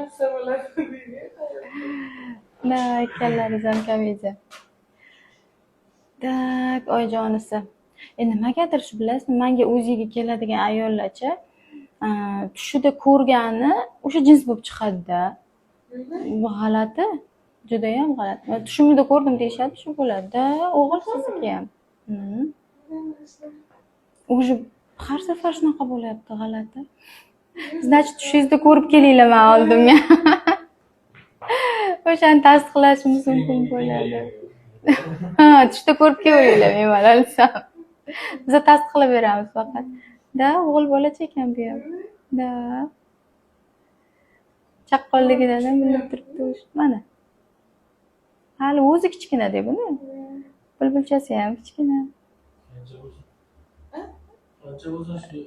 narsa bo'ladi deydi. Da, ikkalalaridan komediya. Tak, oyijonisi. Nimagadir shu bilasizmi, menga o'ziga keladigan ayollarcha tushida ko'rgani o'sha jins bo'lib chiqadi-da. Bu g'alati. Judayam g'alati. Tushimda ko'rdim deyishadi, shu bo'ladi-da. O'g'il sizniki ham. Уже har safar shunaqa bo'lyapti, g'alati. Значит, tushingizda ko'rib kelinglar men oldimga. O'shani tasdiqlashimiz mumkin bo'ladi. Ha, tushda ko'rib kelinglar, men malolsam. Biz tasdiqlab beramiz faqat. Da, o'g'il bolacha ekan bu ham. Da. Chaqqonligidan bilinib turibdi o'sha. Mana. Hali o'zi kichkina-da buni. Bulbulchasi ham kichkina. Qancha bo'lsa shu